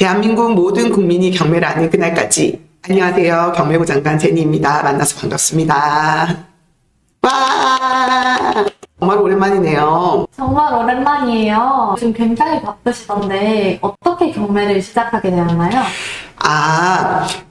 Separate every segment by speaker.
Speaker 1: 대한민국 모든 국민이 경매를 하는 그날까지. 안녕하세요. 경매부 장관 제니입니다. 만나서 반갑습니다. 와! 정말 오랜만이네요.
Speaker 2: 정말 오랜만이에요. 지금 굉장히 바쁘시던데 어떻게 경매를 시작하게 되었나요?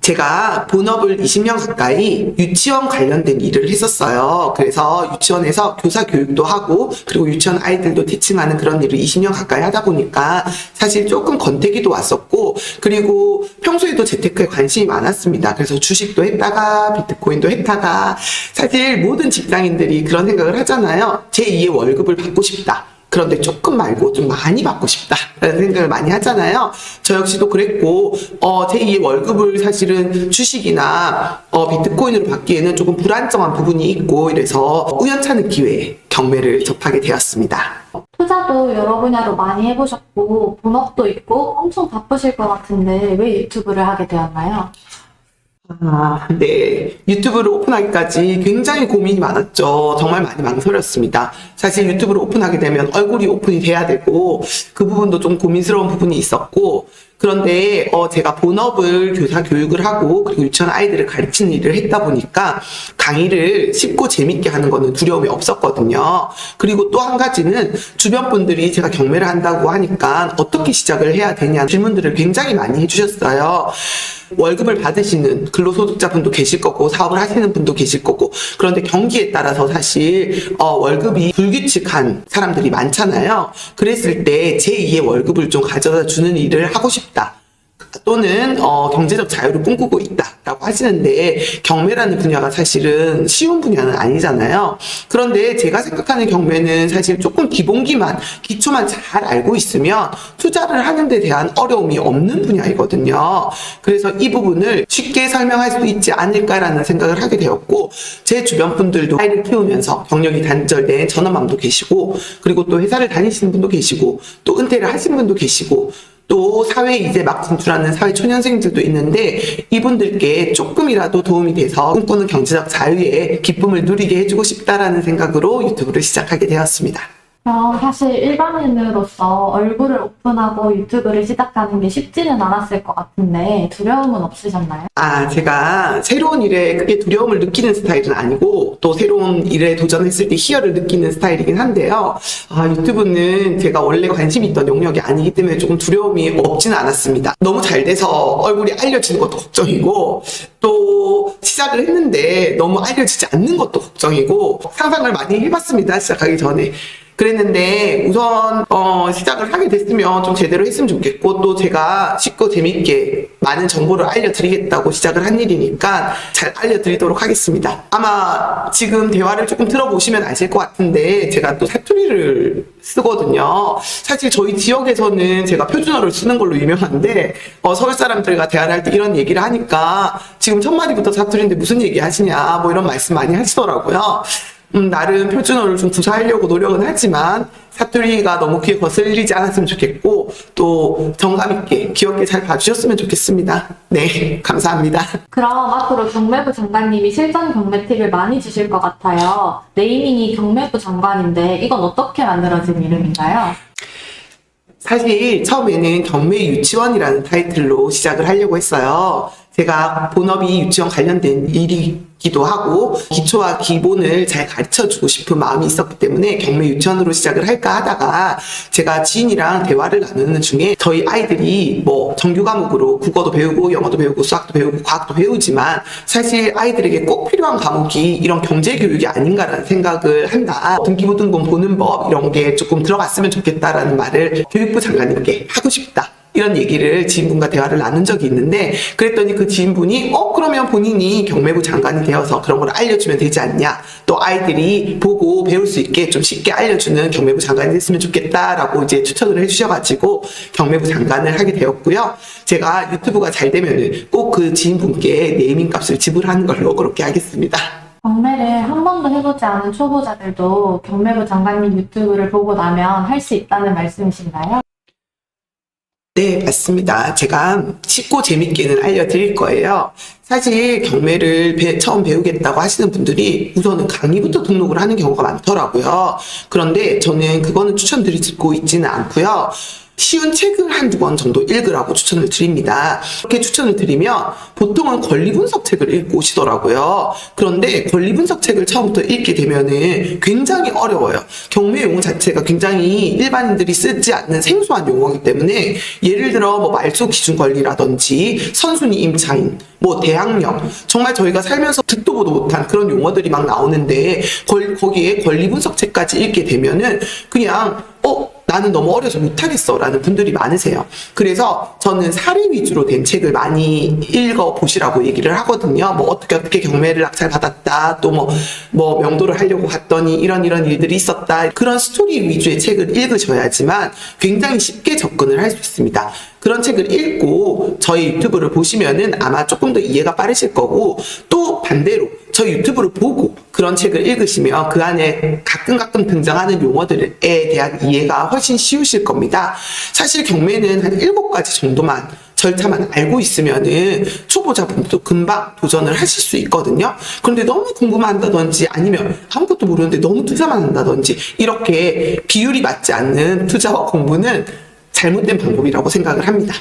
Speaker 1: 제가 본업을 20년 가까이 유치원 관련된 일을 했었어요. 그래서 유치원에서 교사 교육도 하고 그리고 유치원 아이들도 티칭하는 그런 일을 20년 가까이 하다 보니까 사실 조금 권태기도 왔었고 그리고 평소에도 재테크에 관심이 많았습니다. 그래서 주식도 했다가 비트코인도 했다가 사실 모든 직장인들이 그런 생각을 하잖아요. 제2의 월급을 받고 싶다. 그런데 조금 말고 좀 많이 받고 싶다라는 생각을 많이 하잖아요. 저 역시도 그랬고 제2의 월급을 사실은 주식이나 비트코인으로 받기에는 조금 불안정한 부분이 있고 이래서 우연찮은 기회에 경매를 접하게 되었습니다.
Speaker 2: 투자도 여러 분야로 많이 해보셨고 본업도 있고 엄청 바쁘실 것 같은데 왜 유튜브를 하게 되었나요?
Speaker 1: 네. 유튜브를 오픈하기까지 굉장히 고민이 많았죠. 정말 많이 망설였습니다. 사실 유튜브를 오픈하게 되면 얼굴이 오픈이 돼야 되고 그 부분도 좀 고민스러운 부분이 있었고 그런데 제가 본업을 교사 교육을 하고 그리고 유치원 아이들을 가르치는 일을 했다 보니까 강의를 쉽고 재밌게 하는 거는 두려움이 없었거든요. 그리고 또 한 가지는 주변 분들이 제가 경매를 한다고 하니까 어떻게 시작을 해야 되냐 질문들을 굉장히 많이 해주셨어요. 월급을 받으시는 근로소득자분도 계실 거고 사업을 하시는 분도 계실 거고 그런데 경기에 따라서 사실 월급이 불규칙한 사람들이 많잖아요. 그랬을 때 제2의 월급을 좀 가져다 주는 일을 하고 싶다. 또는 경제적 자유를 꿈꾸고 있다라고 하시는데 경매라는 분야가 사실은 쉬운 분야는 아니잖아요. 그런데 제가 생각하는 경매는 사실 조금 기초만 잘 알고 있으면 투자를 하는 데 대한 어려움이 없는 분야이거든요. 그래서 이 부분을 쉽게 설명할 수 있지 않을까라는 생각을 하게 되었고 제 주변 분들도 아이를 키우면서 경력이 단절된 전업맘도 계시고 그리고 또 회사를 다니시는 분도 계시고 또 은퇴를 하신 분도 계시고 또 사회에 이제 막 진출하는 사회 초년생들도 있는데 이분들께 조금이라도 도움이 돼서 꿈꾸는 경제적 자유의 기쁨을 누리게 해주고 싶다라는 생각으로 유튜브를 시작하게 되었습니다.
Speaker 2: 사실 일반인으로서 얼굴을 오픈하고 유튜브를 시작하는 게 쉽지는 않았을 것 같은데 두려움은 없으셨나요?
Speaker 1: 제가 새로운 일에 크게 두려움을 느끼는 스타일은 아니고 또 새로운 일에 도전했을 때 희열을 느끼는 스타일이긴 한데요. 유튜브는 제가 원래 관심이 있던 영역이 아니기 때문에 조금 두려움이 없지는 않았습니다. 너무 잘 돼서 얼굴이 알려지는 것도 걱정이고 또 시작을 했는데 너무 알려지지 않는 것도 걱정이고 상상을 많이 해봤습니다. 시작하기 전에. 그랬는데 우선 시작을 하게 됐으면 좀 제대로 했으면 좋겠고 또 제가 쉽고 재밌게 많은 정보를 알려드리겠다고 시작을 한 일이니까 잘 알려드리도록 하겠습니다. 아마 지금 대화를 조금 들어보시면 아실 것 같은데 제가 또 사투리를 쓰거든요. 사실 저희 지역에서는 제가 표준어를 쓰는 걸로 유명한데 서울 사람들과 대화를 할 때 이런 얘기를 하니까 지금 첫 마디부터 사투리인데 무슨 얘기 하시냐 뭐 이런 말씀 많이 하시더라고요. 나름 표준어를 좀 구사하려고 노력은 하지만 사투리가 너무 귀에 거슬리지 않았으면 좋겠고 또 정감 있게 귀엽게 잘 봐주셨으면 좋겠습니다. 네, 감사합니다.
Speaker 2: 그럼 앞으로 경매부 장관님이 실전 경매 팁을 많이 주실 것 같아요. 네이밍이 경매부 장관인데 이건 어떻게 만들어진 이름인가요?
Speaker 1: 사실 처음에는 경매 유치원이라는 타이틀로 시작을 하려고 했어요. 제가 본업이 유치원 관련된 일이기도 하고 기초와 기본을 잘 가르쳐주고 싶은 마음이 있었기 때문에 경매 유치원으로 시작을 할까 하다가 제가 지인이랑 대화를 나누는 중에 저희 아이들이 뭐 정규 과목으로 국어도 배우고 영어도 배우고 수학도 배우고 과학도 배우지만 사실 아이들에게 꼭 필요한 과목이 이런 경제 교육이 아닌가라는 생각을 한다. 등기부등본 보는 법 이런 게 조금 들어갔으면 좋겠다라는 말을 교육부 장관님께 하고 싶다. 이런 얘기를 지인분과 대화를 나눈 적이 있는데 그랬더니 그 지인분이 그러면 본인이 경매부 장관이 되어서 그런 걸 알려주면 되지 않냐 또 아이들이 보고 배울 수 있게 좀 쉽게 알려주는 경매부 장관이 됐으면 좋겠다라고 이제 추천을 해주셔가지고 경매부 장관을 하게 되었고요. 제가 유튜브가 잘 되면은 꼭 그 지인분께 네이밍 값을 지불하는 걸로 그렇게 하겠습니다.
Speaker 2: 경매를 한 번도 해보지 않은 초보자들도 경매부 장관님 유튜브를 보고 나면 할 수 있다는 말씀이신가요?
Speaker 1: 네, 맞습니다. 제가 쉽고 재밌게는 알려드릴 거예요. 사실 경매를 처음 배우겠다고 하시는 분들이 우선은 강의부터 등록을 하는 경우가 많더라고요. 그런데 저는 그거는 추천드리고 있지는 않고요. 쉬운 책을 한두 권 정도 읽으라고 추천을 드립니다. 그렇게 추천을 드리면 보통은 권리 분석 책을 읽고 오시더라고요. 그런데 권리 분석 책을 처음부터 읽게 되면은 굉장히 어려워요. 경매 용어 자체가 굉장히 일반인들이 쓰지 않는 생소한 용어이기 때문에 예를 들어 뭐 말소 기준 권리라든지 선순위 임차인, 뭐 대항력, 정말 저희가 살면서 듣도 보도 못한 그런 용어들이 막 나오는데 거기에 권리 분석 책까지 읽게 되면은 그냥 나는 너무 어려서 못하겠어 라는 분들이 많으세요. 그래서 저는 사례 위주로 된 책을 많이 읽어보시라고 얘기를 하거든요. 뭐 어떻게 경매를 낙찰받았다, 또 뭐 명도를 하려고 갔더니 이런 일들이 있었다, 그런 스토리 위주의 책을 읽으셔야지만 굉장히 쉽게 접근을 할 수 있습니다. 그런 책을 읽고 저희 유튜브를 보시면은 아마 조금 더 이해가 빠르실 거고, 또 반대로 저희 유튜브를 보고 그런 책을 읽으시면 그 안에 가끔 등장하는 용어들에 대한 이해가 훨씬 쉬우실 겁니다. 사실 경매는 한 7가지 정도만 절차만 알고 있으면은 초보자분도 금방 도전을 하실 수 있거든요. 그런데 너무 궁금한다든지 아니면 아무것도 모르는데 너무 투자만 한다든지 이렇게 비율이 맞지 않는 투자와 공부는 잘못된 방법이라고 생각을 합니다.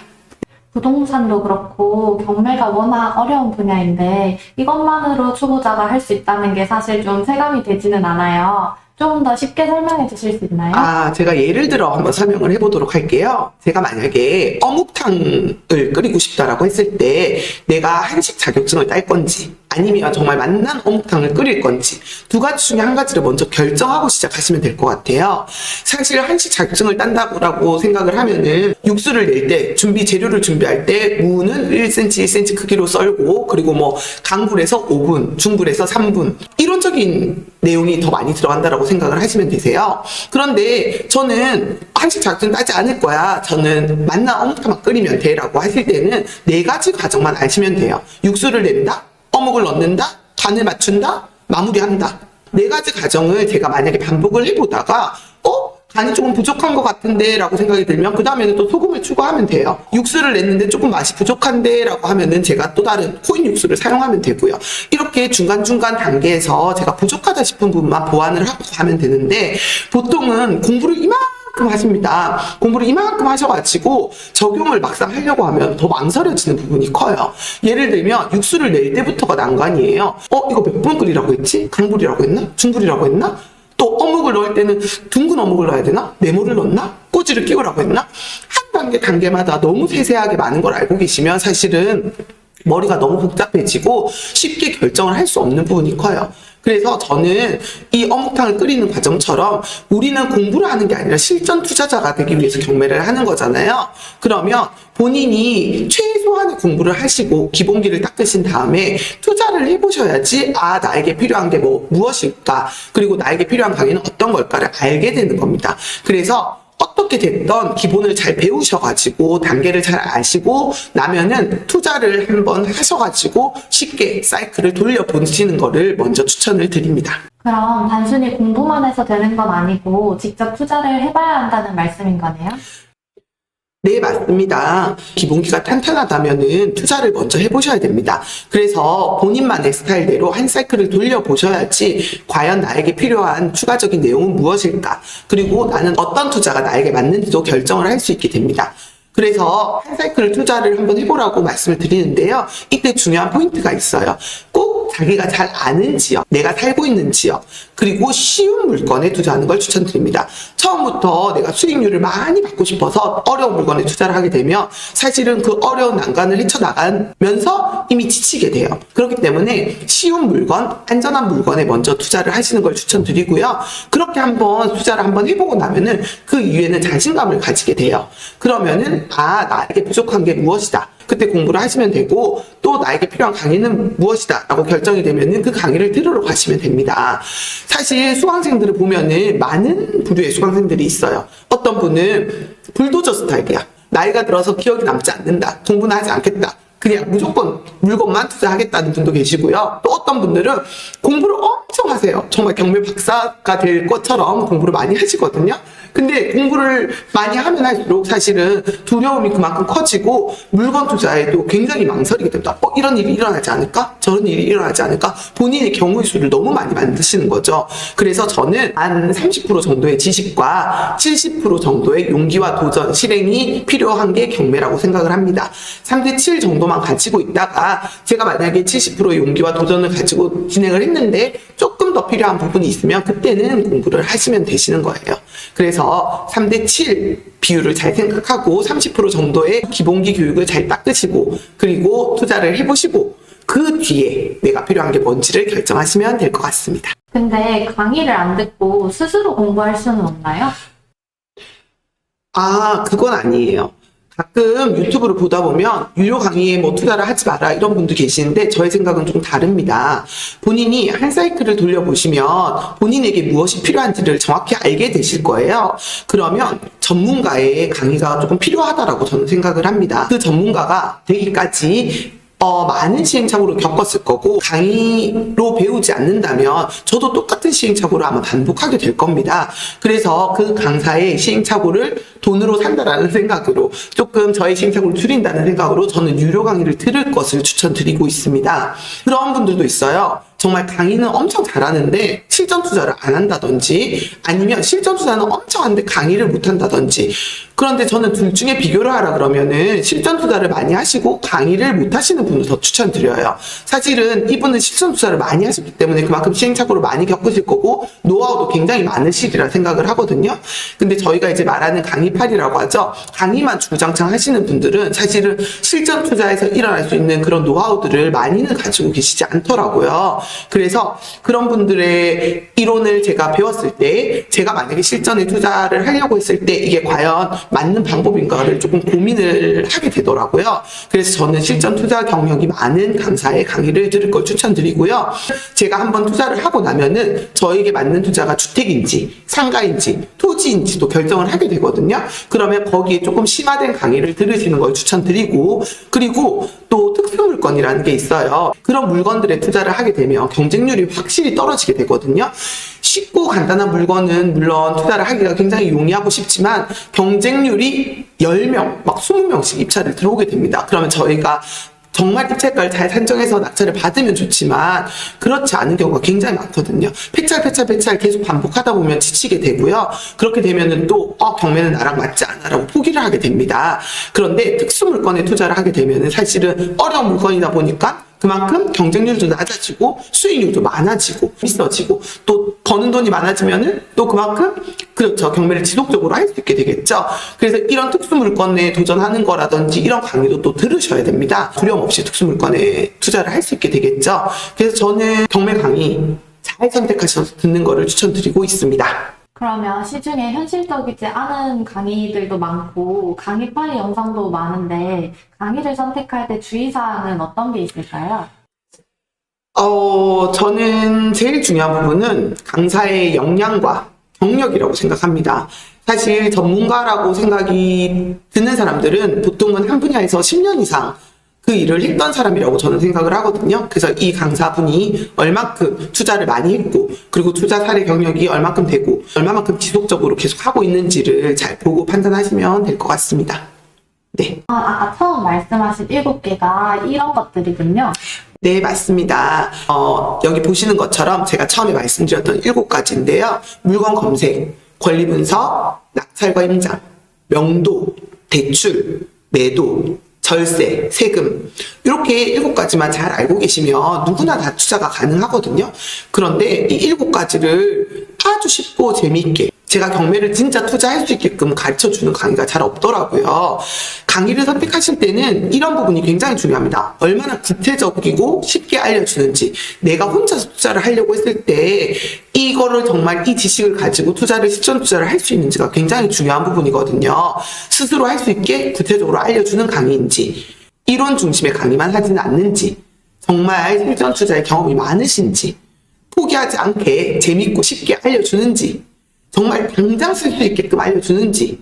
Speaker 2: 부동산도 그렇고 경매가 워낙 어려운 분야인데 이것만으로 초보자가 할 수 있다는 게 사실 좀 체감이 되지는 않아요. 좀 더 쉽게 설명해 주실 수 있나요?
Speaker 1: 제가 예를 들어 한번 설명을 해보도록 할게요. 제가 만약에 어묵탕을 끓이고 싶다라고 했을 때 내가 한식 자격증을 딸 건지 아니면 정말 맛난 어묵탕을 끓일 건지 2가지 중에 한 가지를 먼저 결정하고 시작하시면 될 것 같아요. 사실 한식 자격증을 딴다고 생각을 하면은 육수를 낼 때 재료를 준비할 때 무는 1cm, 1cm 크기로 썰고, 그리고 뭐 강불에서 5분, 중불에서 3분, 이론적인 내용이 더 많이 들어간다라고 생각을 하시면 되세요. 그런데 저는 한식 자격증 따지 않을 거야, 저는 맛난 어묵탕만 끓이면 돼 라고 하실 때는 4가지 과정만 아시면 돼요. 육수를 낸다, 어묵을 넣는다, 간을 맞춘다, 마무리한다. 4가지 과정을 제가 만약에 반복을 해보다가 간이 조금 부족한 것 같은데 라고 생각이 들면 그 다음에는 또 소금을 추가하면 돼요. 육수를 냈는데 조금 맛이 부족한데 라고 하면은 제가 또 다른 코인 육수를 사용하면 되고요. 이렇게 중간중간 단계에서 제가 부족하다 싶은 부분만 보완을 하고 가면 되는데, 보통은 공부를 이만큼 하십니다. 공부를 이만큼 하셔가지고 적용을 막상 하려고 하면 더 망설여지는 부분이 커요. 예를 들면 육수를 낼 때부터가 난관이에요. 이거 몇 분 끓이라고 했지? 강불이라고 했나? 중불이라고 했나? 또 어묵을 넣을 때는 둥근 어묵을 넣어야 되나? 네모를 넣나? 꼬지를 끼우라고 했나? 한 단계마다 너무 세세하게 많은 걸 알고 계시면 사실은 머리가 너무 복잡해지고 쉽게 결정을 할 수 없는 부분이 커요. 그래서 저는 이 어묵탕을 끓이는 과정처럼 우리는 공부를 하는 게 아니라 실전 투자자가 되기 위해서 경매를 하는 거잖아요. 그러면 본인이 최소한의 공부를 하시고 기본기를 닦으신 다음에 투자를 해보셔야지 나에게 필요한 게 무엇일까, 그리고 나에게 필요한 강의는 어떤 걸까를 알게 되는 겁니다. 그래서 어떻게 됐던 기본을 잘 배우셔가지고 단계를 잘 아시고 나면은 투자를 한번 하셔가지고 쉽게 사이클을 돌려보시는 거를 먼저 추천을 드립니다.
Speaker 2: 그럼 단순히 공부만 해서 되는 건 아니고 직접 투자를 해봐야 한다는 말씀인 거네요?
Speaker 1: 네, 맞습니다. 기본기가 탄탄하다면은 투자를 먼저 해보셔야 됩니다. 그래서 본인만의 스타일대로 한 사이클을 돌려보셔야지 과연 나에게 필요한 추가적인 내용은 무엇일까, 그리고 나는 어떤 투자가 나에게 맞는지도 결정을 할 수 있게 됩니다. 그래서 한 사이클을 투자를 한번 해보라고 말씀을 드리는데요. 이때 중요한 포인트가 있어요. 꼭 자기가 잘 아는 지역, 내가 살고 있는 지역, 그리고 쉬운 물건에 투자하는 걸 추천드립니다. 처음부터 내가 수익률을 많이 받고 싶어서 어려운 물건에 투자를 하게 되면 사실은 그 어려운 난관을 헤쳐나가면서 이미 지치게 돼요. 그렇기 때문에 쉬운 물건, 안전한 물건에 먼저 투자를 하시는 걸 추천드리고요. 그렇게 한번 투자를 한번 해보고 나면은 그 이후에는 자신감을 가지게 돼요. 그러면은 나에게 부족한 게 무엇이다, 그때 공부를 하시면 되고, 또 나에게 필요한 강의는 무엇이다 라고 결정이 되면은 그 강의를 들으러 가시면 됩니다. 사실 수강생들을 보면은 많은 부류의 수강생들이 있어요. 어떤 분은 불도저 스타일이야. 나이가 들어서 기억이 남지 않는다, 공부는 하지 않겠다, 그냥 무조건 물건만 투자하겠다는 분도 계시고요. 또 어떤 분들은 공부를 엄청 하세요. 정말 경매 박사가 될 것처럼 공부를 많이 하시거든요. 근데 공부를 많이 하면 할수록 사실은 두려움이 그만큼 커지고 물건 투자에도 굉장히 망설이게 됩니다. 이런 일이 일어나지 않을까? 저런 일이 일어나지 않을까? 본인의 경우의 수를 너무 많이 만드시는 거죠. 그래서 저는 한 30% 정도의 지식과 70% 정도의 용기와 도전, 실행이 필요한 게 경매라고 생각을 합니다. 3대7 정도만 가지고 있다가 제가 만약에 70%의 용기와 도전을 가지고 진행을 했는데 조금 더 필요한 부분이 있으면 그때는 공부를 하시면 되시는 거예요. 그래서 3대7 비율을 잘 생각하고 30% 정도의 기본기 교육을 잘 닦으시고 그리고 투자를 해보시고 그 뒤에 내가 필요한 게 뭔지를 결정하시면 될 것 같습니다.
Speaker 2: 근데 강의를 안 듣고 스스로 공부할 수는 없나요?
Speaker 1: 그건 아니에요. 가끔 유튜브를 보다 보면 유료 강의에 뭐 투자를 하지 마라 이런 분도 계시는데 저의 생각은 좀 다릅니다. 본인이 한 사이클을 돌려보시면 본인에게 무엇이 필요한지를 정확히 알게 되실 거예요. 그러면 전문가의 강의가 조금 필요하다라고 저는 생각을 합니다. 그 전문가가 되기까지 많은 시행착오를 겪었을 거고 강의로 배우지 않는다면 저도 똑같은 시행착오를 아마 반복하게 될 겁니다. 그래서 그 강사의 시행착오를 돈으로 산다라는 생각으로 조금 저의 시행착오를 줄인다는 생각으로 저는 유료 강의를 들을 것을 추천드리고 있습니다. 그런 분들도 있어요. 정말 강의는 엄청 잘하는데 실전 투자를 안 한다든지 아니면 실전 투자는 엄청 하는데 강의를 못 한다든지 그런데 저는 둘 중에 비교를 하라 그러면은 실전 투자를 많이 하시고 강의를 못 하시는 분을 더 추천드려요. 사실은 이분은 실전 투자를 많이 하셨기 때문에 그만큼 시행착오를 많이 겪으실 거고 노하우도 굉장히 많으시리라 생각을 하거든요. 근데 저희가 이제 말하는 강의팔이라고 하죠. 강의만 주구장창 하시는 분들은 사실은 실전 투자에서 일어날 수 있는 그런 노하우들을 많이는 가지고 계시지 않더라고요. 그래서 그런 분들의 이론을 제가 배웠을 때 제가 만약에 실전에 투자를 하려고 했을 때 이게 과연 맞는 방법인가를 조금 고민을 하게 되더라고요. 그래서 저는 실전 투자 경력이 많은 강사의 강의를 들을 걸 추천드리고요. 제가 한번 투자를 하고 나면은 저에게 맞는 투자가 주택인지 상가인지 토지인지도 결정을 하게 되거든요. 그러면 거기에 조금 심화된 강의를 들으시는 걸 추천드리고 그리고 또 특수물건이라는 게 있어요. 그런 물건들에 투자를 하게 되면 경쟁률이 확실히 떨어지게 되거든요. 쉽고 간단한 물건은 물론 투자를 하기가 굉장히 용이하고 쉽지만 경쟁률이 10명, 막 20명씩 입찰을 들어오게 됩니다. 그러면 저희가 정말 입찰가를 잘 산정해서 낙찰을 받으면 좋지만 그렇지 않은 경우가 굉장히 많거든요. 패찰 계속 반복하다 보면 지치게 되고요. 그렇게 되면은 또 경매는 나랑 맞지 않아라고 포기를 하게 됩니다. 그런데 특수 물건에 투자를 하게 되면은 사실은 어려운 물건이다 보니까 그만큼 경쟁률도 낮아지고 수익률도 많아지고 비싸지고 또 버는 돈이 많아지면은 또 그만큼 그렇죠. 경매를 지속적으로 할 수 있게 되겠죠. 그래서 이런 특수 물건에 도전하는 거라든지 이런 강의도 또 들으셔야 됩니다. 두려움 없이 특수 물건에 투자를 할 수 있게 되겠죠. 그래서 저는 경매 강의 잘 선택하셔서 듣는 거를 추천드리고 있습니다.
Speaker 2: 그러면 시중에 현실적이지 않은 강의들도 많고 강의팔이 영상도 많은데 강의를 선택할 때 주의사항은 어떤 게 있을까요?
Speaker 1: 저는 제일 중요한 부분은 강사의 역량과 경력이라고 생각합니다. 사실 전문가라고 생각이 드는 사람들은 보통은 한 분야에서 10년 이상 그 일을 했던 사람이라고 저는 생각을 하거든요. 그래서 이 강사분이 얼마큼 투자를 많이 했고 그리고 투자 사례 경력이 얼마큼 되고 얼마만큼 지속적으로 계속 하고 있는지를 잘 보고 판단하시면 될 것 같습니다. 네.
Speaker 2: 아까 처음 말씀하신 7개가 이런 것들이군요.
Speaker 1: 네, 맞습니다. 여기 보시는 것처럼 제가 처음에 말씀드렸던 7가지인데요. 물건 검색, 권리 분석, 낙찰과 임장, 명도, 대출, 매도, 절세, 세금 이렇게 7가지만 잘 알고 계시면 누구나 다 투자가 가능하거든요. 그런데 이 7가지를 아주 쉽고 재미있게 제가 경매를 진짜 투자할 수 있게끔 가르쳐주는 강의가 잘 없더라고요. 강의를 선택하실 때는 이런 부분이 굉장히 중요합니다. 얼마나 구체적이고 쉽게 알려주는지 내가 혼자서 투자를 하려고 했을 때 이거를 정말 이 지식을 가지고 실전 투자를 할 수 있는지가 굉장히 중요한 부분이거든요. 스스로 할 수 있게 구체적으로 알려주는 강의인지 이론 중심의 강의만 하지는 않는지 정말 실전 투자의 경험이 많으신지 포기하지 않게 재밌고 쉽게 알려주는지 정말 당장 쓸 수 있게끔 알려주는지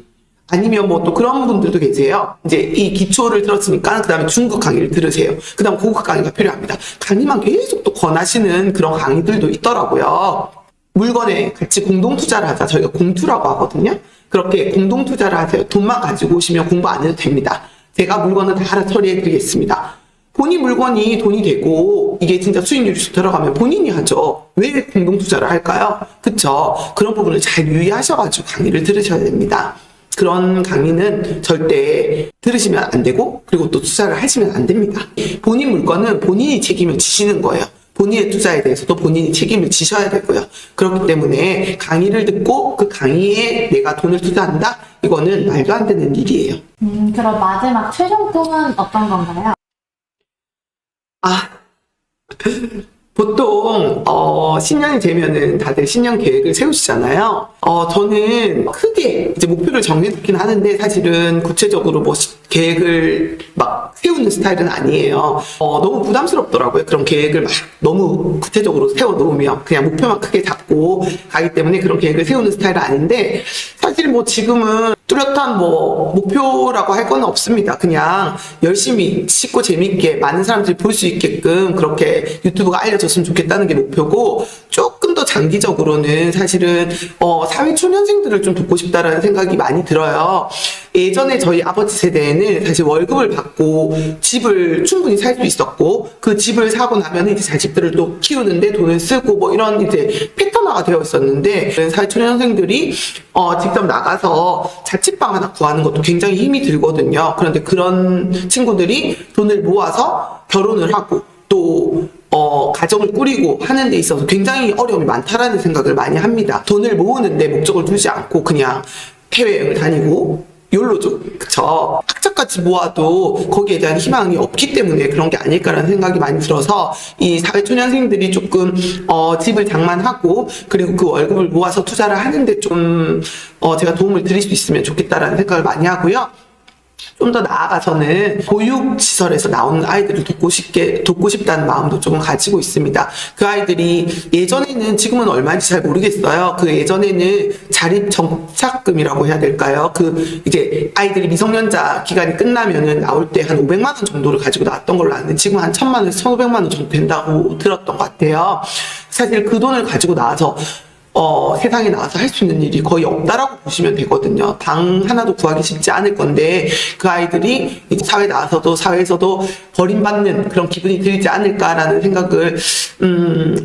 Speaker 1: 아니면 뭐 또 그런 분들도 계세요. 이제 이 기초를 들었으니까 그 다음에 중급 강의를 들으세요. 그 다음 고급 강의가 필요합니다. 강의만 계속 또 권하시는 그런 강의들도 있더라고요. 물건에 같이 공동 투자를 하자. 저희가 공투라고 하거든요. 그렇게 공동 투자를 하세요. 돈만 가지고 오시면 공부 안 해도 됩니다. 제가 물건은 다 알아 처리해 드리겠습니다. 본인 물건이 돈이 되고 이게 진짜 수익률이 쭉 들어가면 본인이 하죠. 왜 공동 투자를 할까요? 그쵸? 그런 부분을 잘 유의하셔가지고 강의를 들으셔야 됩니다. 그런 강의는 절대 들으시면 안 되고 그리고 또 투자를 하시면 안 됩니다. 본인 물건은 본인이 책임을 지시는 거예요. 본인의 투자에 대해서도 본인이 책임을 지셔야 되고요. 그렇기 때문에 강의를 듣고 그 강의에 내가 돈을 투자한다? 이거는 말도 안 되는 일이에요.
Speaker 2: 그럼 마지막 최종 꿈은 어떤 건가요?
Speaker 1: 보통 신년이 되면은 다들 신년 계획을 세우시잖아요. 저는 크게 이제 목표를 정해놓긴 하는데 사실은 구체적으로 뭐 계획을 막 세우는 스타일은 아니에요. 너무 부담스럽더라고요. 그런 계획을 막 너무 구체적으로 세워놓으면 그냥 목표만 크게 잡고 가기 때문에 그런 계획을 세우는 스타일은 아닌데 사실 뭐 지금은 뚜렷한 뭐 목표라고 할 건 없습니다. 그냥 열심히 쉽고 재밌게 많은 사람들이 볼 수 있게끔 그렇게 유튜브가 알려졌으면 좋겠다는 게 목표고 조금 더 장기적으로는 사실은 사회초년생들을 좀 돕고 싶다라는 생각이 많이 들어요. 예전에 저희 아버지 세대에는 사실 월급을 받고 집을 충분히 살 수 있었고 그 집을 사고 나면 이제 자식들을 또 키우는데 돈을 쓰고 뭐 이런 이제 패턴화가 되어 있었는데 사회초년생들이 직접 나가서 자취방 하나 구하는 것도 굉장히 힘이 들거든요. 그런데 그런 친구들이 돈을 모아서 결혼을 하고 또 가정을 꾸리고 하는 데 있어서 굉장히 어려움이 많다라는 생각을 많이 합니다. 돈을 모으는데 목적을 두지 않고 그냥 해외여행을 다니고 욜로죠. 그쵸? 학자까지 모아도 거기에 대한 희망이 없기 때문에 그런 게 아닐까라는 생각이 많이 들어서 이 사회초년생들이 조금 집을 장만하고 그리고 그 월급을 모아서 투자를 하는데 좀 제가 도움을 드릴 수 있으면 좋겠다라는 생각을 많이 하고요. 좀 더 나아가서는 보육시설에서 나오는 아이들을 돕고 싶다는 마음도 조금 가지고 있습니다. 그 아이들이 예전에는 지금은 얼마인지 잘 모르겠어요. 그 예전에는 자립정착금이라고 해야 될까요? 그 이제 아이들이 미성년자 기간이 끝나면은 나올 때 한 500만 원 정도를 가지고 나왔던 걸로 아는데 지금 한 1000만 원에서 1500만 원 정도 된다고 들었던 것 같아요. 사실 그 돈을 가지고 나와서 세상에 나와서 할 수 있는 일이 거의 없다라고 보시면 되거든요. 방 하나도 구하기 쉽지 않을 건데 그 아이들이 이제 사회에 나와서도 사회에서도 버림받는 그런 기분이 들지 않을까라는 생각을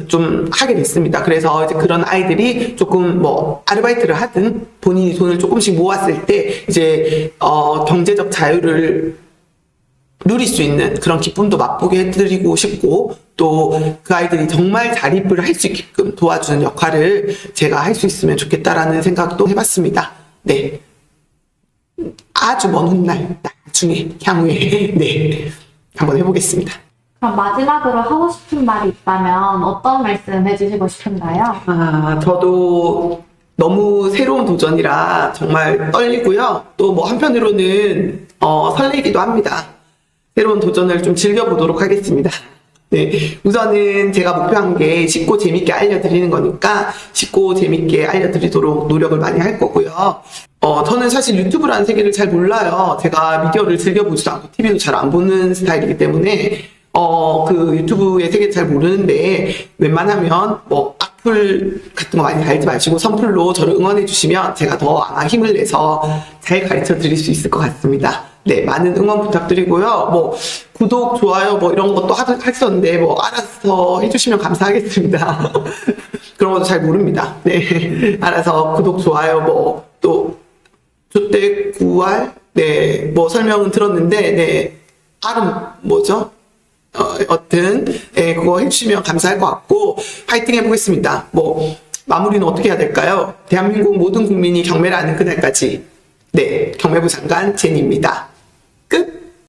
Speaker 1: 좀 하게 됐습니다. 그래서 이제 그런 아이들이 조금 뭐 아르바이트를 하든 본인이 돈을 조금씩 모았을 때 이제 경제적 자유를 누릴 수 있는 그런 기쁨도 맛보게 해드리고 싶고 또 그 아이들이 정말 자립을 할 수 있게끔 도와주는 역할을 제가 할 수 있으면 좋겠다라는 생각도 해봤습니다. 네. 아주 먼 훗날 나중에 향후에 네 한번 해보겠습니다.
Speaker 2: 그럼 마지막으로 하고 싶은 말이 있다면 어떤 말씀 해주시고 싶은가요?
Speaker 1: 저도 너무 새로운 도전이라 정말 떨리고요. 또 뭐 한편으로는 설레기도 합니다. 새로운 도전을 좀 즐겨보도록 하겠습니다. 네, 우선은 제가 목표한 게 쉽고 재밌게 알려드리는 거니까 쉽고 재밌게 알려드리도록 노력을 많이 할 거고요. 저는 사실 유튜브라는 세계를 잘 몰라요. 제가 미디어를 즐겨보지도 않고 TV도 잘 안 보는 스타일이기 때문에 그 유튜브의 세계를 잘 모르는데 웬만하면 뭐 악플 같은 거 많이 달지 마시고 선플로 저를 응원해 주시면 제가 더 아마 힘을 내서 잘 가르쳐 드릴 수 있을 것 같습니다. 네, 많은 응원 부탁드리고요. 뭐 구독, 좋아요 뭐 이런 것도 하셨는데 뭐 알아서 해주시면 감사하겠습니다. 그런 것도 잘 모릅니다. 네, 알아서 구독, 좋아요 뭐 또 조대 9알 네, 뭐 설명은 들었는데 네, 뭐죠? 여튼 네, 그거 해주시면 감사할 것 같고 파이팅 해보겠습니다. 뭐 마무리는 어떻게 해야 될까요? 대한민국 모든 국민이 경매를 하는 그날까지 네, 경매부 장관 제니입니다. 끝!